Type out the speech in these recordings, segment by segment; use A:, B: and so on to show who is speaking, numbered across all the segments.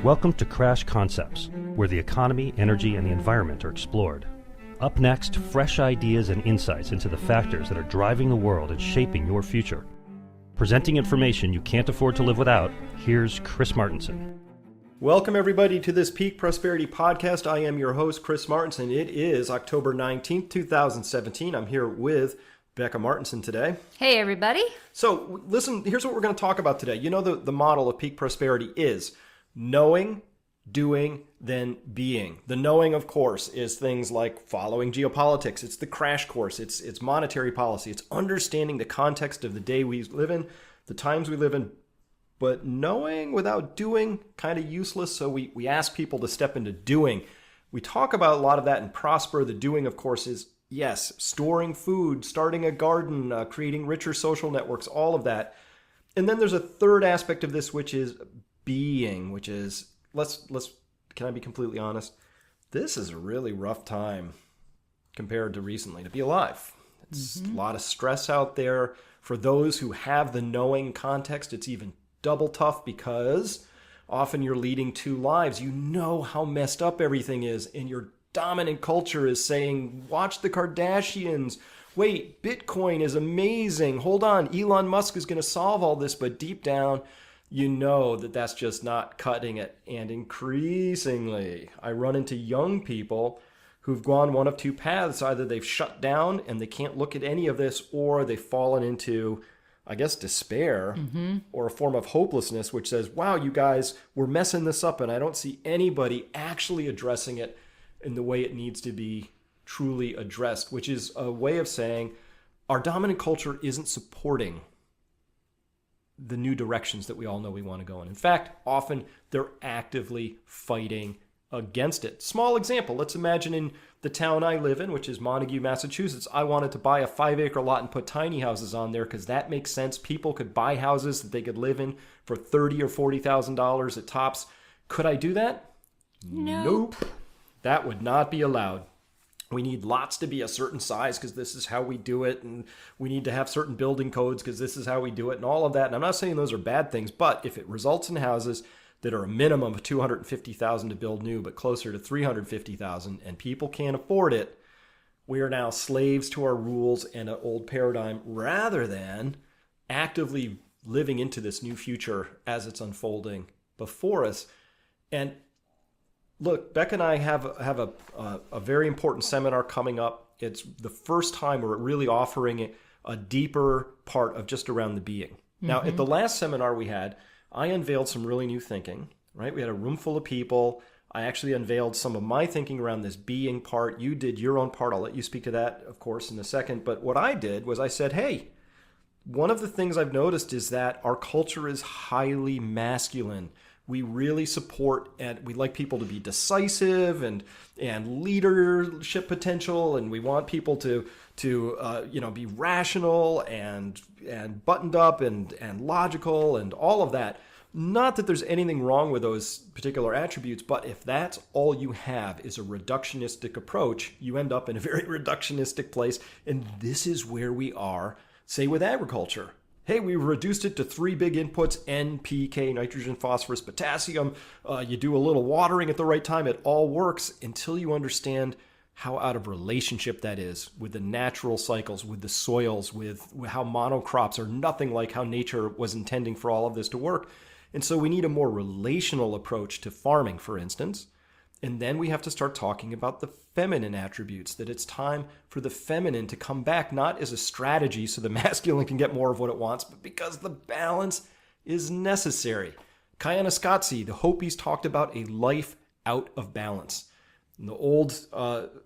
A: Welcome to Crash Concepts, where the economy, energy, and the environment are explored. Up next, fresh ideas and insights into the factors that are driving the world and shaping your future. Presenting information you can't afford to live without, here's Chris Martenson.
B: Welcome, everybody, to this Peak Prosperity Podcast. I am your host, Chris Martenson. It is October 19th, 2017. I'm here with Becca Martenson today.
C: Hey, everybody.
B: So, listen, here's what we're going to talk about today. You know, the model of peak prosperity is knowing, doing, then being. The knowing, of course, is things like following geopolitics. It's the crash course. It's monetary policy. It's understanding the context of the day we live in, the times we live in. But knowing without doing, kind of useless. So we ask people to step into doing. We talk about a lot of that in Prosper. The doing, of course, is, yes, storing food, starting a garden, creating richer social networks, all of that. And then there's a third aspect of this, which is being, which is, can I be completely honest? This is a really rough time compared to recently to be alive. It's a lot of stress out there. For those who have the knowing context, it's even double tough because often you're leading two lives. You know how messed up everything is, and your dominant culture is saying, watch the Kardashians. Wait, Bitcoin is amazing. Hold on, Elon Musk is going to solve all this. But deep down, you know that that's just not cutting it. And increasingly, I run into young people who've gone one of two paths. Either they've shut down and they can't look at any of this, or they've fallen into, I guess, despair or a form of hopelessness, which says, wow, you guys, we're messing this up, and I don't see anybody actually addressing it in the way it needs to be truly addressed, which is a way of saying our dominant culture isn't supporting the new directions that we all know we want to go in. In fact, often they're actively fighting against it. Small example, let's imagine in the town I live in, which is Montague, Massachusetts, I wanted to buy a 5-acre lot and put tiny houses on there because that makes sense. People could buy houses that they could live in for $30,000 or $40,000 at tops. Could I do that? Nope. That would not be allowed. We need lots to be a certain size because this is how we do it, and we need to have certain building codes because this is how we do it, and all of that. And I'm not saying those are bad things, but if it results in houses that are a minimum of $250,000 to build new, but closer to $350,000, and people can't afford it, we are now slaves to our rules and an old paradigm rather than actively living into this new future as it's unfolding before us. And look, Becca and I have a very important seminar coming up. It's the first time we're really offering a deeper part of just around the being. Now, at the last seminar we had, I unveiled some really new thinking, right? We had a room full of people. I actually unveiled some of my thinking around this being part. You did your own part. I'll let you speak to that, of course, in a second. But what I did was I said, hey, one of the things I've noticed is that our culture is highly masculine. We really support, and we like people to be decisive and leadership potential, and we want people to be rational and buttoned up and logical and all of that. Not that there's anything wrong with those particular attributes, but if that's all you have is a reductionistic approach, you end up in a very reductionistic place. And this is where we are, say, with agriculture. Hey, we reduced it to 3 big inputs, N, P, K, nitrogen, phosphorus, potassium. You do a little watering at the right time. It all works until you understand how out of relationship that is with the natural cycles, with the soils, with how monocrops are nothing like how nature was intending for all of this to work. And so we need a more relational approach to farming, for instance. And then we have to start talking about the feminine attributes, that it's time for the feminine to come back, not as a strategy so the masculine can get more of what it wants, but because the balance is necessary. Kayana the Hopis, talked about a life out of balance. And the old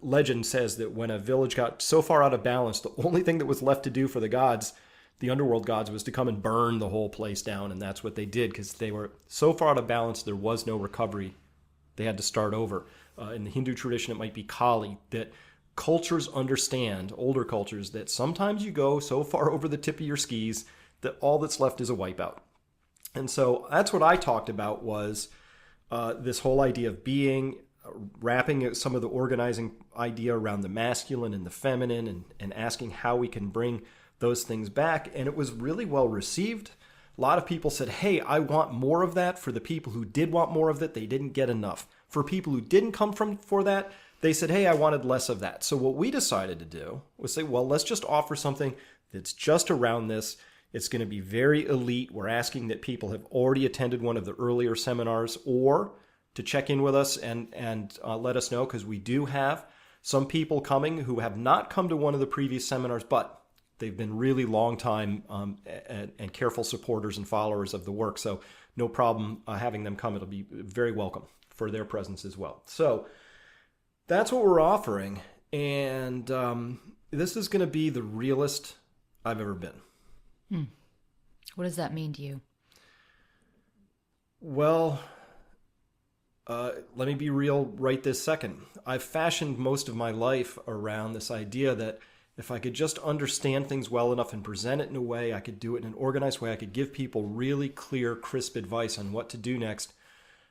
B: legend says that when a village got so far out of balance, the only thing that was left to do for the gods, the underworld gods, was to come and burn the whole place down. And that's what they did because they were so far out of balance, there was no recovery. They had to start over. In the Hindu tradition, it might be Kali, that cultures understand, older cultures, that sometimes you go so far over the tip of your skis that all that's left is a wipeout. And so that's what I talked about was this whole idea of being, wrapping some of the organizing idea around the masculine and the feminine and asking how we can bring those things back. And it was really well received. A lot of people said, hey, I want more of that. For the people who did want more of it, they didn't get enough. For people who didn't come for that, they said, hey, I wanted less of that. So what we decided to do was say, well, let's just offer something that's just around this. It's going to be very elite. We're asking that people have already attended one of the earlier seminars or to check in with us and let us know, because we do have some people coming who have not come to one of the previous seminars, but they've been really long time and careful supporters and followers of the work. So no problem having them come. It'll be very welcome for their presence as well. So that's what we're offering. And this is going to be the realest I've ever been.
C: What does that mean to you?
B: Well, let me be real right this second. I've fashioned most of my life around this idea that if I could just understand things well enough and present it in a way, I could do it in an organized way, I could give people really clear, crisp advice on what to do next.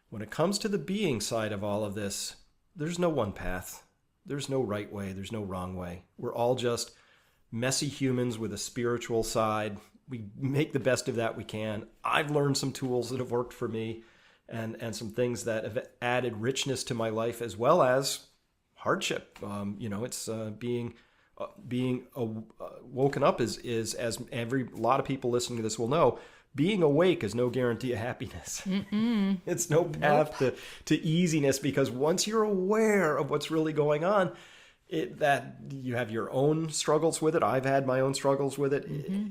B: When it comes to the being side of all of this, there's no one path. There's no right way. There's no wrong way. We're all just messy humans with a spiritual side. We make the best of that we can. I've learned some tools that have worked for me and some things that have added richness to my life as well as hardship. It's being woken up is as a lot of people listening to this will know, being awake is no guarantee of happiness. It's no path to easiness, because once you're aware of what's really going on, that you have your own struggles with it. I've had my own struggles with it.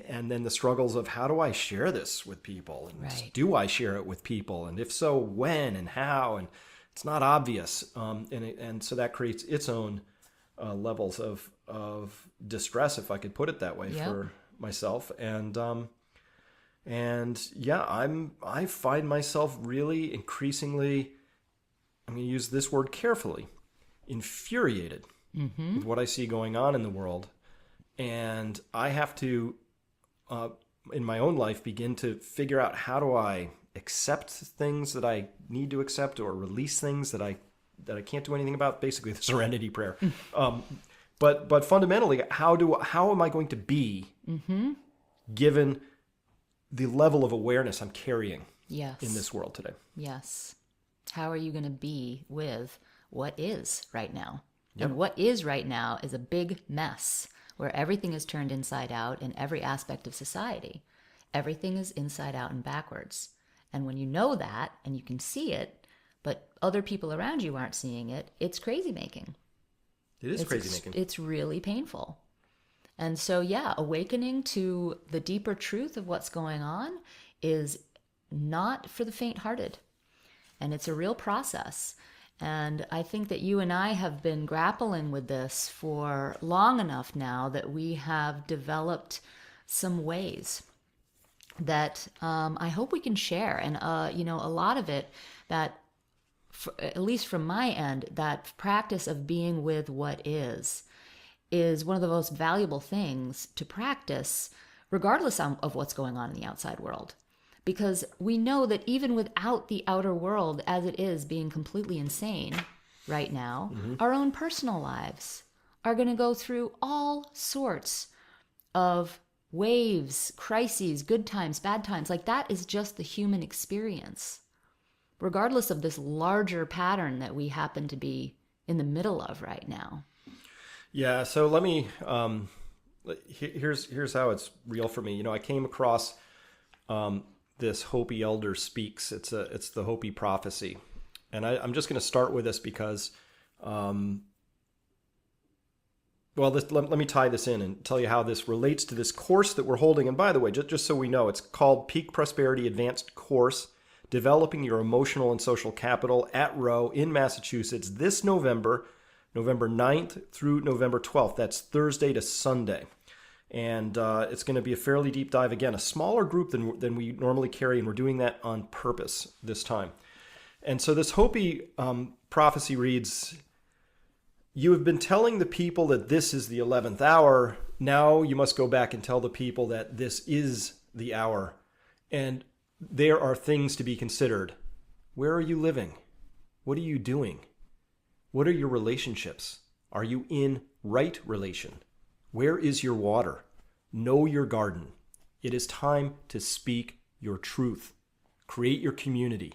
B: And then the struggles of how do I share this with people? And do I share it with people? And if so, when and how? And it's not obvious. And so that creates its own levels of distress, if I could put it that way, for myself. And yeah, I find myself really increasingly, I'm going to use this word carefully, infuriated with what I see going on in the world. And I have to, in my own life, begin to figure out how do I accept things that I need to accept, or release things that I can't do anything about. Basically, the serenity prayer. But fundamentally, how am I going to be given the level of awareness I'm carrying in this world today?
C: Yes. How are you going to be with what is right now? And what is right now is a big mess where everything is turned inside out in every aspect of society. Everything is inside out and backwards. And when you know that and you can see it, but other people around you aren't seeing it, it's crazy making.
B: It is crazy making.
C: It's really painful. And so, awakening to the deeper truth of what's going on is not for the faint-hearted. And it's a real process. And I think that you and I have been grappling with this for long enough now that we have developed some ways that I hope we can share. And, a lot of it that, at least from my end, that practice of being with what is one of the most valuable things to practice, regardless of what's going on in the outside world. Because we know that even without the outer world as it is being completely insane right now, our own personal lives are going to go through all sorts of waves, crises, good times, bad times. Like, that is just the human experience, regardless of this larger pattern that we happen to be in the middle of right now.
B: Yeah, so let me, here's how it's real for me. I came across this Hopi elder speaks. It's the Hopi prophecy. And I'm just going to start with this because, let me tie this in and tell you how this relates to this course that we're holding. And by the way, just so we know, it's called Peak Prosperity Advanced Course, Developing Your Emotional and Social Capital at Rowe in Massachusetts this November 9th through November 12th. That's Thursday to Sunday. And it's going to be a fairly deep dive. Again, a smaller group than we normally carry, and we're doing that on purpose this time. And so this Hopi prophecy reads, "You have been telling the people that this is the 11th hour. Now you must go back and tell the people that this is the hour. And there are things to be considered. Where are you living? What are you doing? What are your relationships? Are you in right relation? Where is your water? Know your garden. It is time to speak your truth. Create your community.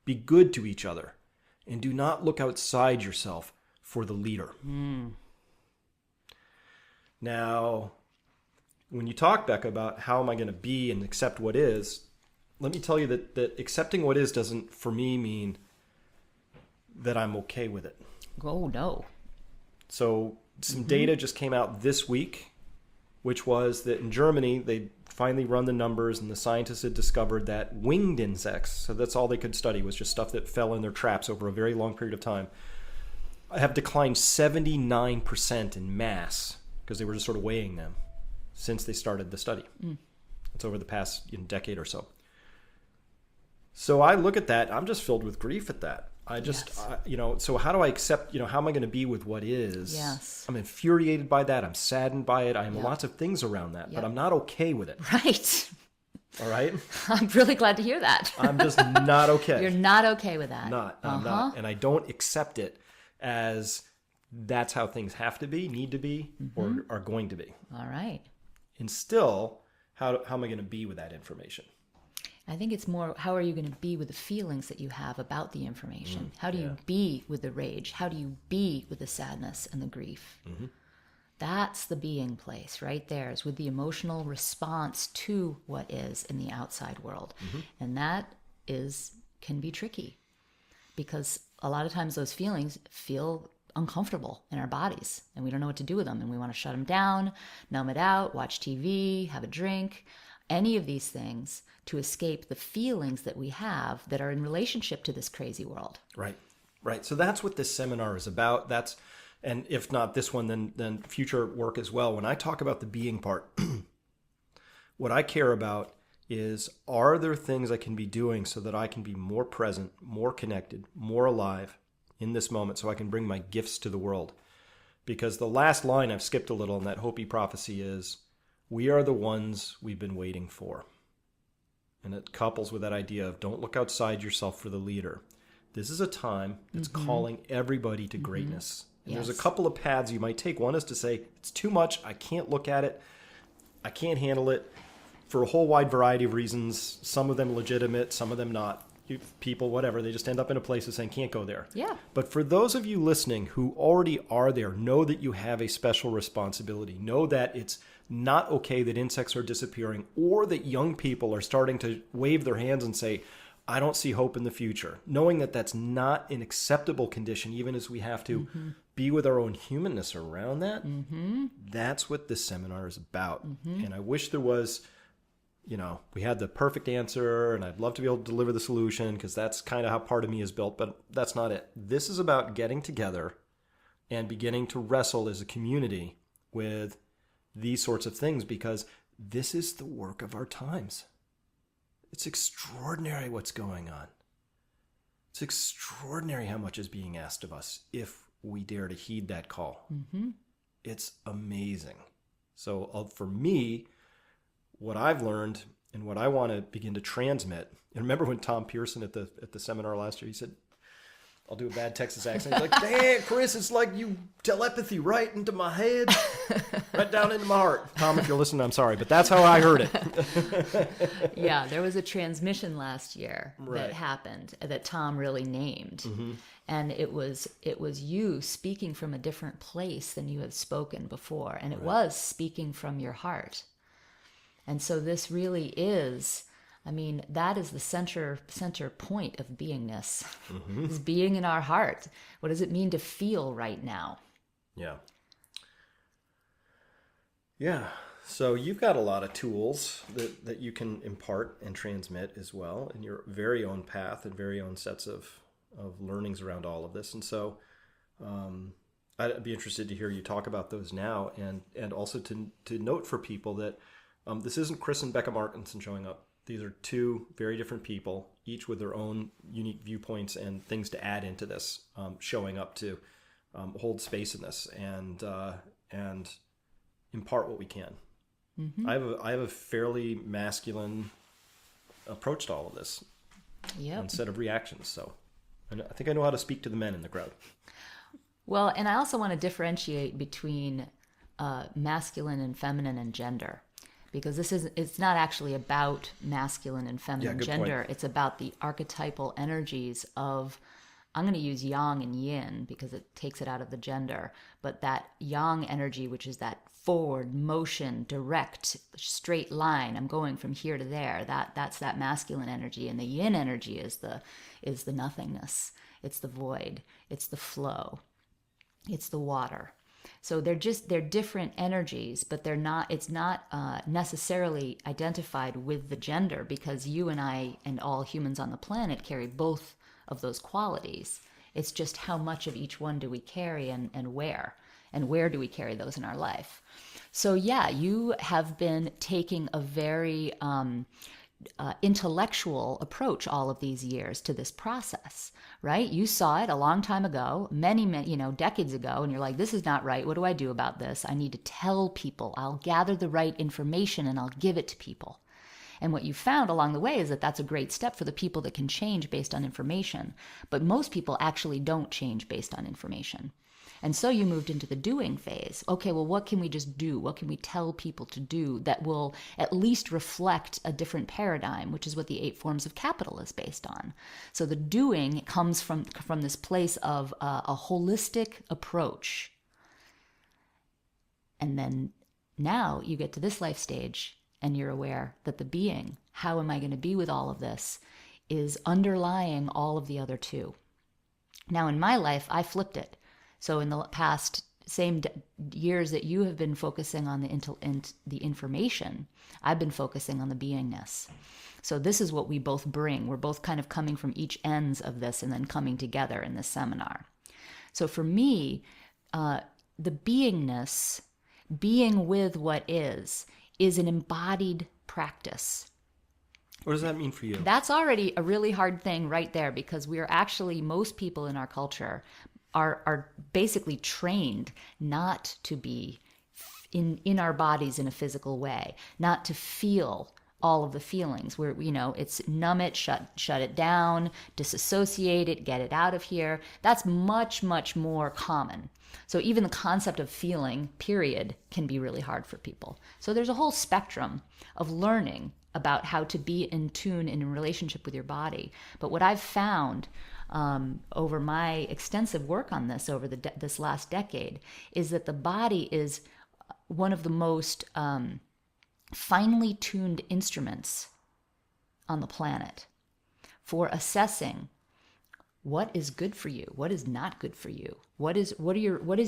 B: Be good to each other. And do not look outside yourself for the leader. Now, when you talk, Becca, about how am I going to be and accept what is, let me tell you that accepting what is doesn't, for me, mean that I'm okay with it.
C: Oh, no.
B: So some data just came out this week, which was that in Germany, they finally run the numbers, and the scientists had discovered that winged insects, so that's all they could study, was just stuff that fell in their traps over a very long period of time, have declined 79% in mass because they were just sort of weighing them since they started the study. It's over the past decade or so. So I look at that, I'm just filled with grief at that. I just, so how do I accept, how am I going to be with what is?
C: Yes.
B: I'm infuriated by that. I'm saddened by it. I am lots of things around that, but I'm not okay with it.
C: Right.
B: All right?
C: I'm really glad to hear that.
B: I'm just not okay.
C: You're not okay with that.
B: I'm not. And I don't accept it as that's how things have to be, need to be, or are going to be.
C: All right.
B: And still, how am I going to be with that information?
C: I think it's more, how are you going to be with the feelings that you have about the information? How do you be with the rage? How do you be with the sadness and the grief? That's the being place right there, is with the emotional response to what is in the outside world. And that can be tricky, because a lot of times those feelings feel uncomfortable in our bodies and we don't know what to do with them, and we want to shut them down, numb it out, watch TV, have a drink, any of these things to escape the feelings that we have that are in relationship to this crazy world.
B: Right. So that's what this seminar is about. And if not this one, then future work as well. When I talk about the being part, what I care about is, are there things I can be doing so that I can be more present, more connected, more alive in this moment, so I can bring my gifts to the world? Because the last line I've skipped a little in that Hopi prophecy is, we are the ones we've been waiting for. And it couples with that idea of don't look outside yourself for the leader. This is a time that's calling everybody to greatness. And there's a couple of paths you might take. One is to say, it's too much, I can't look at it, I can't handle it, for a whole wide variety of reasons, some of them legitimate, some of them not. People, whatever, they just end up in a place of saying, can't go there.
C: Yeah.
B: But for those of you listening who already are there, know that you have a special responsibility. Know that it's not okay that insects are disappearing, or that young people are starting to wave their hands and say, I don't see hope in the future. Knowing that that's not an acceptable condition, even as we have to be with our own humanness around that. That's what this seminar is about. And I wish there was, we had the perfect answer, and I'd love to be able to deliver the solution, because that's kind of how part of me is built, but that's not it. This is about getting together and beginning to wrestle as a community with these sorts of things, because this is the work of our times. It's extraordinary what's going on. It's extraordinary how much is being asked of us if we dare to heed that call. It's amazing. So for me, what I've learned and what I want to begin to transmit, and remember when Tom Pearson at the seminar last year, he said, I'll do a bad Texas accent. He's like, damn, Chris, it's like you telepathy right into my head, right down into my heart. Tom, if you're listening, I'm sorry, but that's how I heard it.
C: Yeah, there was a transmission last year that happened that Tom really named. And it was you speaking from a different place than you had spoken before. And it was speaking from your heart. And so this really is, that is the center point of beingness, is being in our heart. What does it mean to feel right now?
B: Yeah. So you've got a lot of tools that you can impart and transmit as well in your very own path and very own sets of learnings around all of this. And so I'd be interested to hear you talk about those now, and also to note for people that this isn't Chris and Becca Markinson showing up. These are two very different people, each with their own unique viewpoints and things to add into this, showing up to hold space in this and impart what we can. I have a fairly masculine approach to all of this, and set of reactions. So I think I know how to speak to the men in the crowd.
C: Well, and I also want to differentiate between masculine and feminine and gender. because it's not actually about masculine and feminine
B: good
C: gender.
B: point.
C: It's about the archetypal energies of, I'm going to use yang and yin because it takes it out of the gender, but that yang energy, which is that forward motion, direct, straight line, I'm going from here to there, that's that masculine energy. And the yin energy is the nothingness. It's the void. It's the flow. It's the water. So they're different energies, but it's not necessarily identified with the gender, because you and I and all humans on the planet carry both of those qualities. It's just how much of each one do we carry, and where do we carry those in our life. So yeah, you have been taking a very intellectual approach all of these years to this process, right? You saw it a long time ago, many, decades ago, and you're like, this is not right. What do I do about this? I need to tell people. I'll gather the right information and I'll give it to people. And what you found along the way is that that's a great step for the people that can change based on information. But most people actually don't change based on information. And so you moved into the doing phase. Okay, well, what can we just do? What can we tell people to do that will at least reflect a different paradigm, which is what the 8 forms of capital is based on. So the doing comes from this place of a holistic approach. And then now you get to this life stage and you're aware that the being, how am I going to be with all of this, is underlying all of the other 2. Now in my life, I flipped it. So in the past years that you have been focusing on the information, I've been focusing on the beingness. So this is what we both bring. We're both kind of coming from each ends of this and then coming together in this seminar. So for me, the beingness, being with what is an embodied practice.
B: What does that mean for you?
C: That's already a really hard thing right there, because we are actually, most people in our culture are basically trained not to be in our bodies in a physical way, not to feel all of the feelings. Where, it's numb it, shut it down, disassociate it, get it out of here. That's much, much more common. So even the concept of feeling, period, can be really hard for people. So there's a whole spectrum of learning about how to be in tune and in relationship with your body. But what I've found over my extensive work on this over this last decade is that the body is one of the most finely tuned instruments on the planet for assessing what is good for you, what is not good for you, what is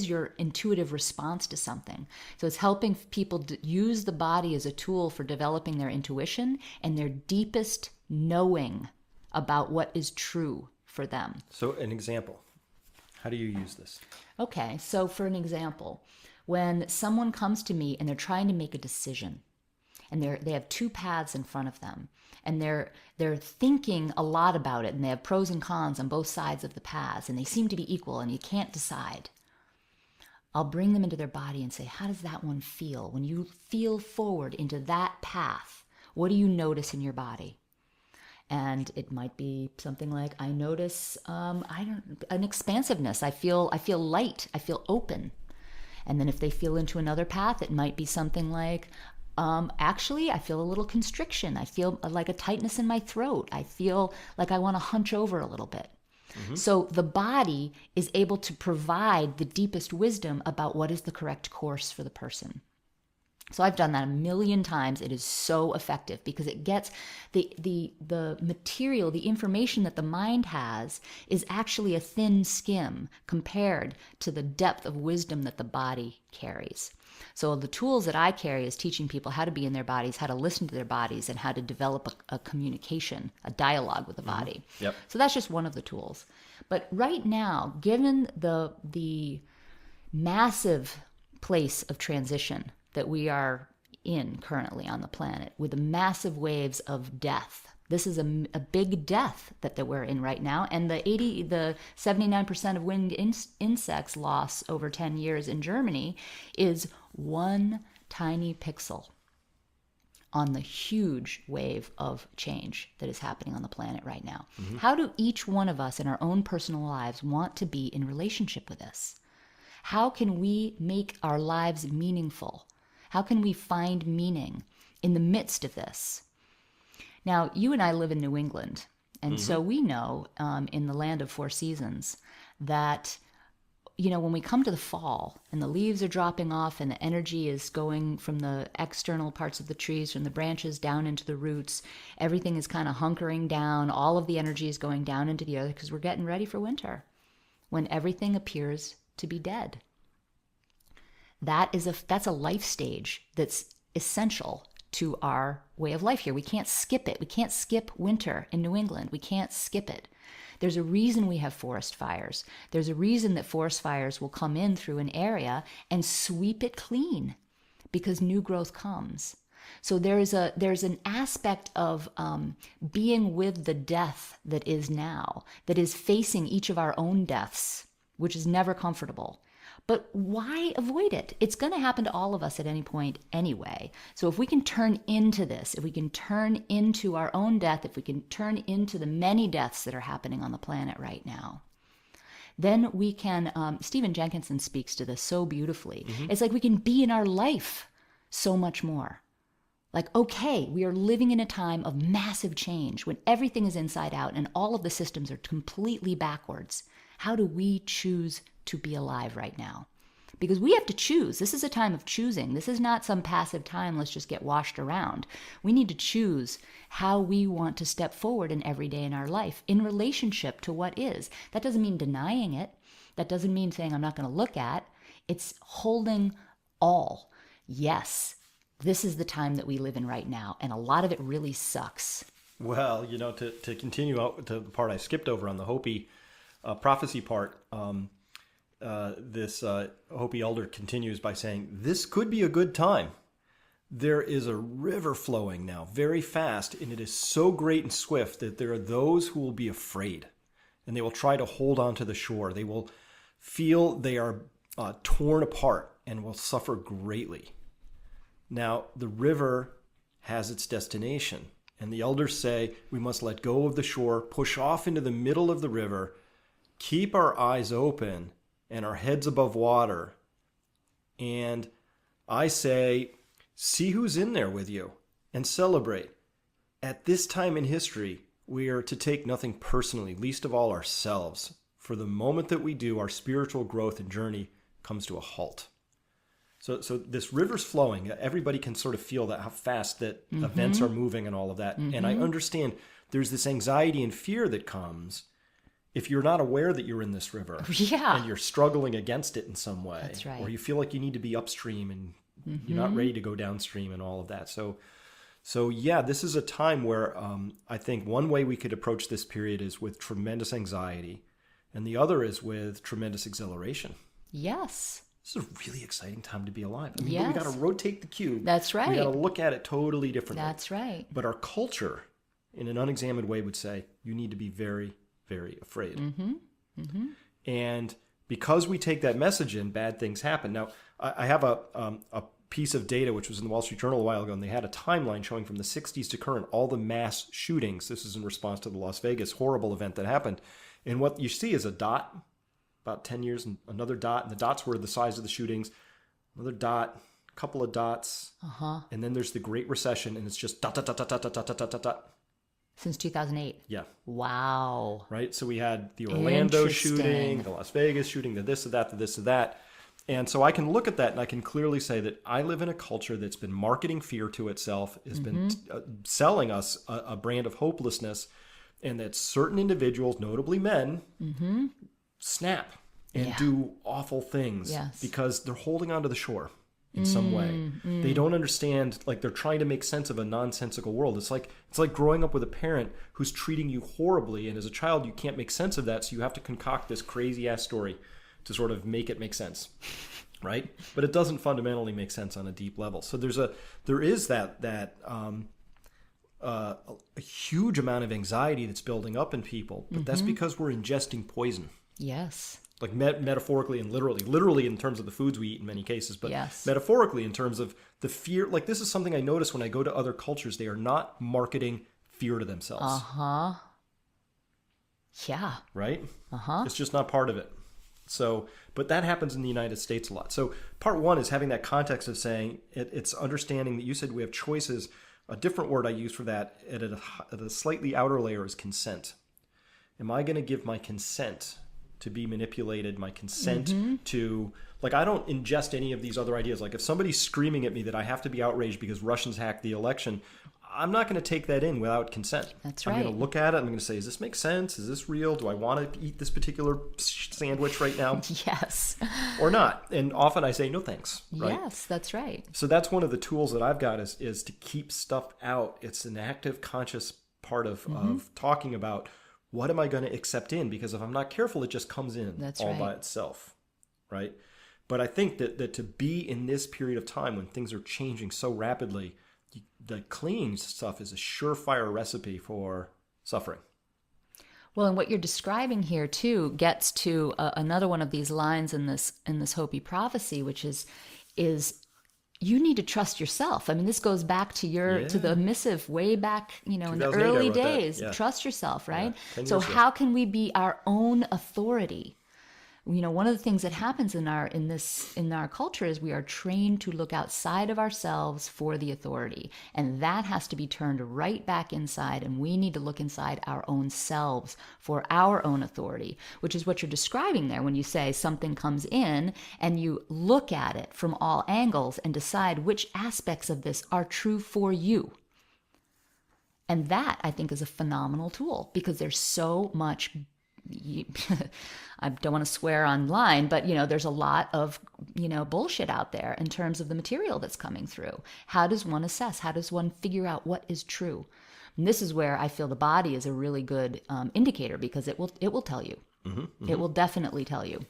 C: your intuitive response to something. So it's helping people use the body as a tool for developing their intuition and their deepest knowing about what is true for them.
B: So an example, how do you use this?
C: Okay, so for an example, when someone comes to me and they're trying to make a decision, and they have 2 paths in front of them, and they're thinking a lot about it, and they have pros and cons on both sides of the paths, and they seem to be equal, and you can't decide. I'll bring them into their body and say, how does that one feel? When you feel forward into that path, what do you notice in your body? And it might be something like, I notice an expansiveness. I feel light. I feel open. And then if they feel into another path, it might be something like, actually, I feel a little constriction. I feel like a tightness in my throat. I feel like I want to hunch over a little bit. Mm-hmm. So the body is able to provide the deepest wisdom about what is the correct course for the person. So I've done that a million times. It is so effective because it gets the material, the information that the mind has is actually a thin skim compared to the depth of wisdom that the body carries. So the tools that I carry is teaching people how to be in their bodies, how to listen to their bodies, and how to develop a communication, a dialogue with the body.
B: Yep.
C: So that's just one of the tools. But right now, given the massive place of transition that we are in currently on the planet, with the massive waves of death. This is a big death that we're in right now. And the 79% of winged insects loss over 10 years in Germany is one tiny pixel on the huge wave of change that is happening on the planet right now. Mm-hmm. How do each one of us in our own personal lives want to be in relationship with this? How can we make our lives meaningful? How can we find meaning in the midst of this. Now, you and I live in New England, and so we know in the land of four seasons that, when we come to the fall and the leaves are dropping off and the energy is going from the external parts of the trees, from the branches down into the roots, everything is kind of hunkering down. All of the energy is going down into the earth because we're getting ready for winter, when everything appears to be dead. That's a life stage that's essential to our way of life here. We can't skip it. We can't skip winter in New England. We can't skip it. There's a reason we have forest fires. There's a reason that forest fires will come in through an area and sweep it clean, because new growth comes. So there's an aspect of being with the death that is now, that is facing each of our own deaths, which is never comfortable. But why avoid it? It's going to happen to all of us at any point anyway. So if we can turn into this, if we can turn into our own death, if we can turn into the many deaths that are happening on the planet right now, then we can, Stephen Jenkinson speaks to this so beautifully. It's like we can be in our life so much more. Like, okay, we are living in a time of massive change when everything is inside out and all of the systems are completely backwards. How do we choose to be alive right now? Because we have to choose. This is a time of choosing. This is not some passive time, let's just get washed around. We need to choose how we want to step forward in every day in our life in relationship to what is. That doesn't mean denying it. That doesn't mean saying I'm not going to look at. It's holding all. Yes, this is the time that we live in right now, and a lot of it really sucks.
B: Well, to continue out to the part I skipped over on the Hopi prophecy part, this Hopi elder continues by saying, this could be a good time. There is a river flowing now very fast, and it is so great and swift that there are those who will be afraid, and they will try to hold on to the shore. They will feel they are torn apart and will suffer greatly. Now, the river has its destination, and the elders say we must let go of the shore, push off into the middle of the river, keep our eyes open and our heads above water. And I say, see who's in there with you and celebrate. At this time in history, we are to take nothing personally, least of all ourselves. For the moment that we do, our spiritual growth and journey comes to a halt. So this river's flowing. Everybody can sort of feel that, how fast that events are moving and all of that. And I understand there's this anxiety and fear that comes if you're not aware that you're in this river.
C: Yeah.
B: And you're struggling against it in some way.
C: That's right.
B: Or you feel like you need to be upstream and you're not ready to go downstream and all of that. So yeah, this is a time where I think one way we could approach this period is with tremendous anxiety, and the other is with tremendous exhilaration.
C: Yes.
B: This is a really exciting time to be alive. I mean,
C: yes.
B: We got to rotate the cube.
C: That's right.
B: We got to look at it totally differently.
C: That's right.
B: But our culture, in an unexamined way, would say you need to be very, very afraid. And because we take that message in, bad things happen. Now, I have a piece of data which was in the Wall Street Journal a while ago, and they had a timeline showing from the 60s to current all the mass shootings. This is in response to the Las Vegas horrible event that happened. And what you see is a dot, about 10 years, and another dot, and the dots were the size of the shootings, another dot, a couple of dots, and then there's the Great Recession, and it's just dot, dot, dot, dot, dot, dot, dot, dot, dot, dot.
C: Since 2008.
B: Yeah.
C: Wow.
B: Right? So we had the Orlando shooting, the Las Vegas shooting, the this, or that, the this, or that. And so I can look at that and I can clearly say that I live in a culture that's been marketing fear to itself, has been selling us a brand of hopelessness, and that certain individuals, notably men, snap and do awful things because they're holding onto the shore in some way. They don't understand, like they're trying to make sense of a nonsensical world. It's like growing up with a parent who's treating you horribly, and as a child you can't make sense of that, so you have to concoct this crazy ass story to sort of make it make sense, right? But it doesn't fundamentally make sense on a deep level. So there is that a huge amount of anxiety that's building up in people, but that's because we're ingesting poison.
C: Yes.
B: Like metaphorically and literally in terms of the foods we eat in many cases, but metaphorically in terms of the fear. Like, this is something I notice when I go to other cultures. They are not marketing fear to themselves.
C: Yeah.
B: Right? It's just not part of it. So, but that happens in the United States a lot. So part one is having that context of saying it's understanding that you said we have choices. A different word I use for that at a slightly outer layer is consent. Am I going to give my consent to be manipulated, my consent to, like, I don't ingest any of these other ideas. Like if somebody's screaming at me that I have to be outraged because Russians hacked the election, I'm not going to take that in without consent.
C: That's right.
B: I'm going to look at it. I'm going to say, does this make sense? Is this real? Do I want to eat this particular sandwich right now?
C: Yes.
B: Or not? And often I say, no thanks. Right?
C: Yes, that's right.
B: So that's one of the tools that I've got is to keep stuff out. It's an active, conscious part of talking about what am I going to accept in? Because if I'm not careful, it just comes in by itself. Right? But I think that to be in this period of time when things are changing so rapidly, the clinging stuff is a surefire recipe for suffering.
C: Well, and what you're describing here too gets to another one of these lines in this Hopi prophecy, which is you need to trust yourself. I mean, this goes back to to the missive way back, in the early days. Yeah. Trust yourself, right? Yeah, so how can we be our own authority? One of the things that happens in our culture is we are trained to look outside of ourselves for the authority. And that has to be turned right back inside. And we need to look inside our own selves for our own authority, which is what you're describing there when you say something comes in and you look at it from all angles and decide which aspects of this are true for you. And that, I think, is a phenomenal tool because there's so much I don't want to swear online, but there's a lot of bullshit out there in terms of the material that's coming through. How does one assess? How does one figure out what is true? And this is where I feel the body is a really good indicator because it will tell you. It will definitely tell you.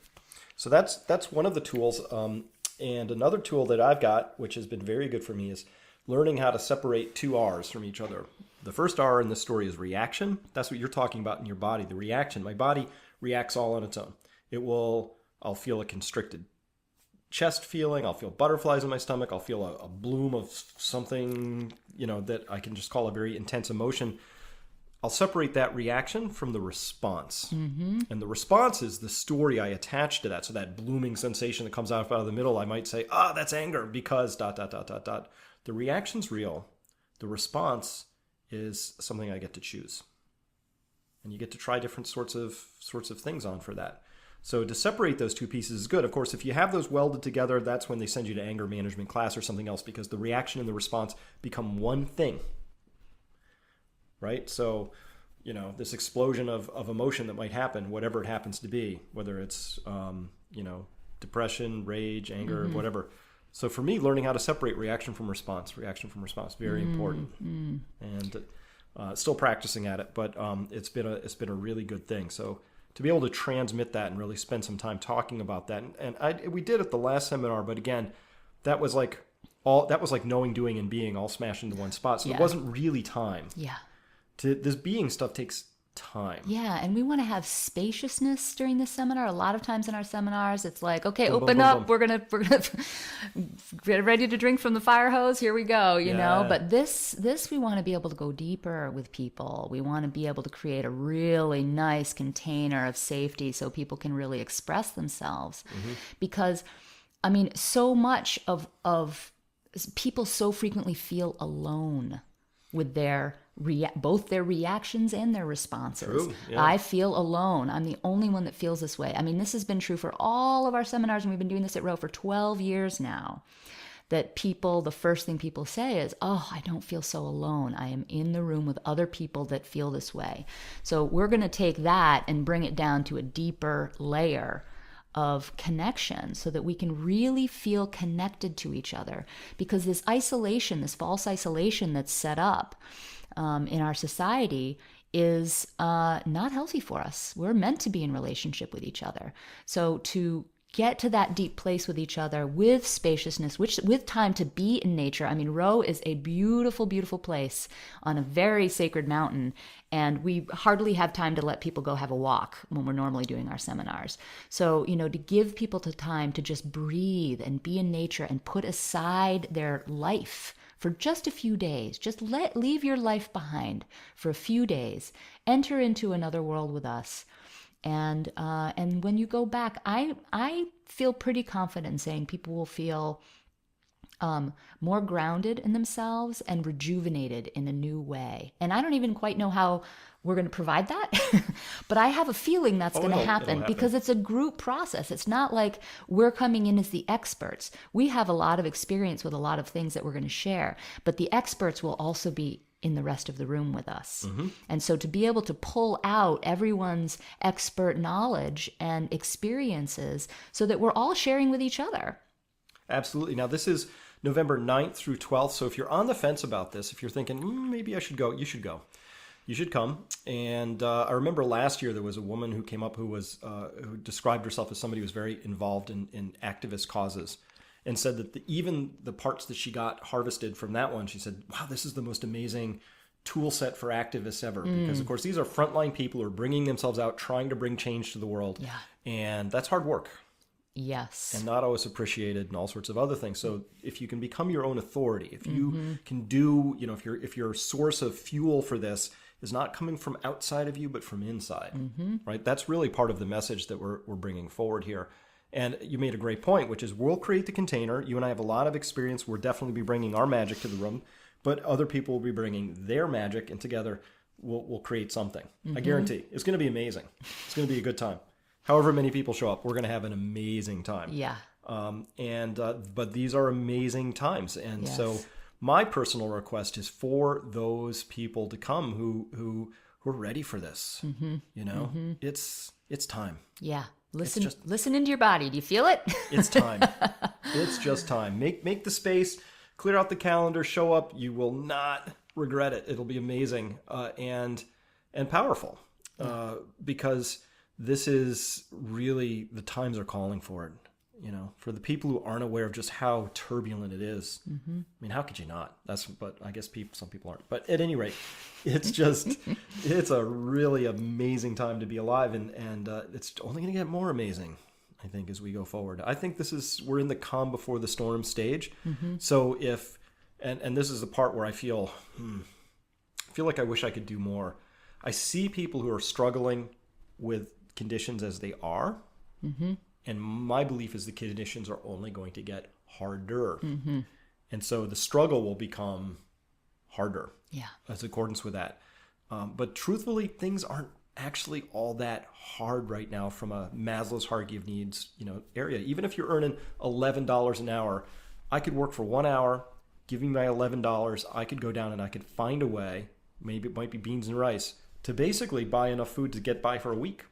B: So that's one of the tools. And another tool that I've got, which has been very good for me, is learning how to separate two R's from each other. The first R in this story is reaction. That's what you're talking about in your body, the reaction. My body reacts all on its own. I'll feel a constricted chest feeling. I'll feel butterflies in my stomach. I'll feel a bloom of something, that I can just call a very intense emotion. I'll separate that reaction from the response. And the response is the story I attach to that. So that blooming sensation that comes out of the middle, I might say, that's anger because ... The reaction's real. The response is something I get to choose. And you get to try different sorts of things on for that. So to separate those two pieces is good. Of course, if you have those welded together, that's when they send you to anger management class or something else because the reaction and the response become one thing. Right? So, this explosion of emotion that might happen, whatever it happens to be, whether it's, depression, rage, anger, whatever. So for me, learning how to separate reaction from response, very important. And still practicing at it, but it's been a really good thing. So to be able to transmit that and really spend some time talking about that, and we did at the last seminar, but again, that was like knowing, doing, and being all smashed into one spot. So it wasn't really time. Yeah. This being stuff takes time.
C: Yeah, and we want to have spaciousness during the seminar. A lot of times in our seminars, it's like, okay, open up. We're gonna get ready to drink from the fire hose. Here we go, you know. But this we want to be able to go deeper with people. We want to be able to create a really nice container of safety so people can really express themselves. Because, I mean, so much of people so frequently feel alone with their both their reactions and their responses. True, yeah. I feel alone. I'm the only one that feels this way. I mean, this has been true for all of our seminars, and we've been doing this at Rowe for 12 years now. That the first thing people say is, I don't feel so alone. I am in the room with other people that feel this way. So we're going to take that and bring it down to a deeper layer of connection so that we can really feel connected to each other. Because this isolation, this false isolation that's set up in our society is not healthy for us. We're meant to be in relationship with each other. So to get to that deep place with each other with spaciousness, with time to be in nature. I mean, Rowe is a beautiful, beautiful place on a very sacred mountain, and we hardly have time to let people go have a walk when we're normally doing our seminars. So, to give people the time to just breathe and be in nature and put aside their life for just a few days. Just leave your life behind for a few days. Enter into another world with us And when you go back, I feel pretty confident in saying people will feel more grounded in themselves and rejuvenated in a new way. And I don't even quite know how we're going to provide that, but I have a feeling that's going to happen because it's a group process. It's not like we're coming in as the experts. We have a lot of experience with a lot of things that we're going to share, but the experts will also be in the rest of the room with us. Mm-hmm. And so to be able to pull out everyone's expert knowledge and experiences so that we're all sharing with each other.
B: Absolutely. Now, this is November 9th through 12th. So if you're on the fence about this, if you're thinking, maybe I should go, you should go. You should come. And I remember last year there was a woman who came up who described herself as somebody who was very involved in activist causes, and said that even the parts that she got harvested from that one, she said, wow, this is the most amazing tool set for activists ever. Because, of course, these are frontline people who are bringing themselves out, trying to bring change to the world. Yeah. And that's hard work.
C: Yes.
B: And not always appreciated and all sorts of other things. So if you can become your own authority, if you can do, if your source of fuel for this is not coming from outside of you, but from inside, right? That's really part of the message that we're bringing forward here. And you made a great point, which is we'll create the container. You and I have a lot of experience. We'll definitely be bringing our magic to the room, but other people will be bringing their magic, and together we'll create something. I guarantee it's going to be amazing. It's going to be a good time. However many people show up, we're going to have an amazing time.
C: Yeah.
B: But these are amazing times. And so my personal request is for those people to come who are ready for this. It's time.
C: Yeah. Listen into your body. Do you feel it?
B: It's time. It's just time. Make the space, clear out the calendar, show up. You will not regret it. It'll be amazing and powerful because this is really, the times are calling for it. For the people who aren't aware of just how turbulent it is. I mean, how could you not? But I guess some people aren't. But at any rate, it's a really amazing time to be alive, and it's only going to get more amazing, I think, as we go forward. I think we're in the calm before the storm stage. So and this is the part where I feel like I wish I could do more. I see people who are struggling with conditions as they are. And my belief is the conditions are only going to get harder. And so the struggle will become harder as accordance with that. But truthfully, things aren't actually all that hard right now from a Maslow's hierarchy of needs, area. Even if you're earning $11 an hour, I could work for 1 hour, give me my $11. I could go down and I could find a way, maybe it might be beans and rice, to basically buy enough food to get by for a week.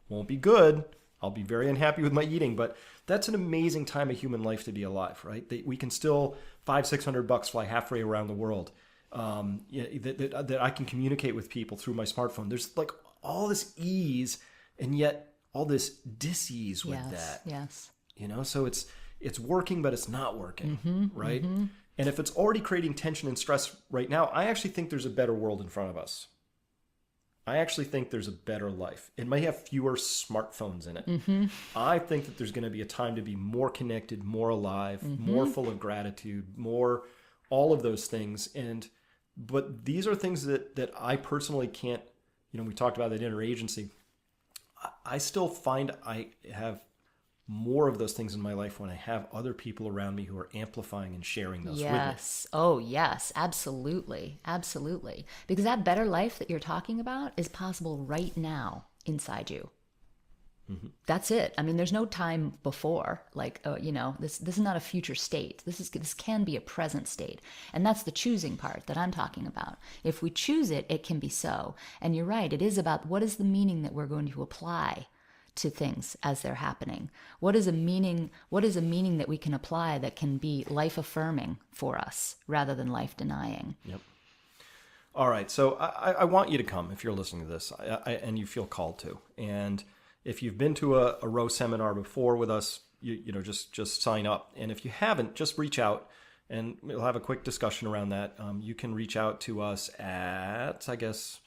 B: Won't be good. I'll be very unhappy with my eating, but that's an amazing time of human life to be alive, right? We can still $500-600 fly halfway around the world. That I can communicate with people through my smartphone. There's like all this ease, and yet all this dis-ease with that.
C: Yes.
B: So it's working, but it's not working, right? And if it's already creating tension and stress right now, I actually think there's a better world in front of us. I actually think there's a better life. It may have fewer smartphones in it. I think that there's going to be a time to be more connected, more alive, more full of gratitude, more all of those things. But these are things that I personally can't, we talked about that interagency. I still find I have more of those things in my life when I have other people around me who are amplifying and sharing those with me.
C: Yes. Oh, yes. Absolutely. Absolutely. Because that better life that you're talking about is possible right now inside you. That's it. I mean, there's no time before, this is not a future state. This can be a present state. And that's the choosing part that I'm talking about. If we choose it, it can be so. And you're right. It is about what is the meaning that we're going to apply to things as they're happening. What is a meaning that we can apply that can be life affirming for us rather than life denying?
B: Yep. All right. So I want you to come if you're listening to this and you feel called to. And if you've been to a Rowe seminar before with us, just sign up. And if you haven't, just reach out and we'll have a quick discussion around that. You can reach out to us at, I guess,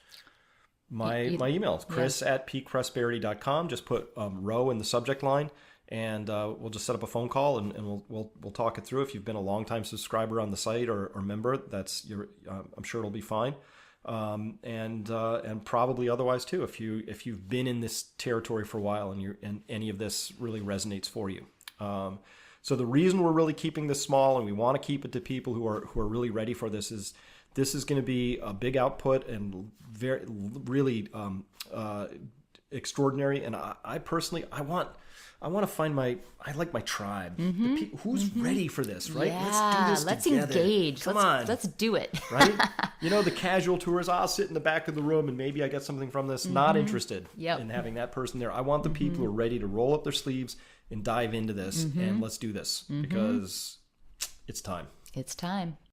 B: my email is chris@peakprosperity.com. Just put Rowe in the subject line, and we'll just set up a phone call and we'll talk it through. If you've been a longtime subscriber on the site or member, I'm sure it'll be fine. and probably otherwise too, if you've been in this territory for a while and any of this really resonates for you. So the reason we're really keeping this small, and we want to keep it to people who are really ready for this, is this is going to be a big output and very really extraordinary. And I personally want to find my tribe. Who's ready for this, right?
C: Yeah,
B: let's do this
C: let's
B: together.
C: engage.
B: Come on.
C: Let's do it.
B: Right? The casual tours, I'll sit in the back of the room and maybe I get something from this. Not interested in having that person there. I want the people who are ready to roll up their sleeves and dive into this and let's do this because it's time.
C: It's time.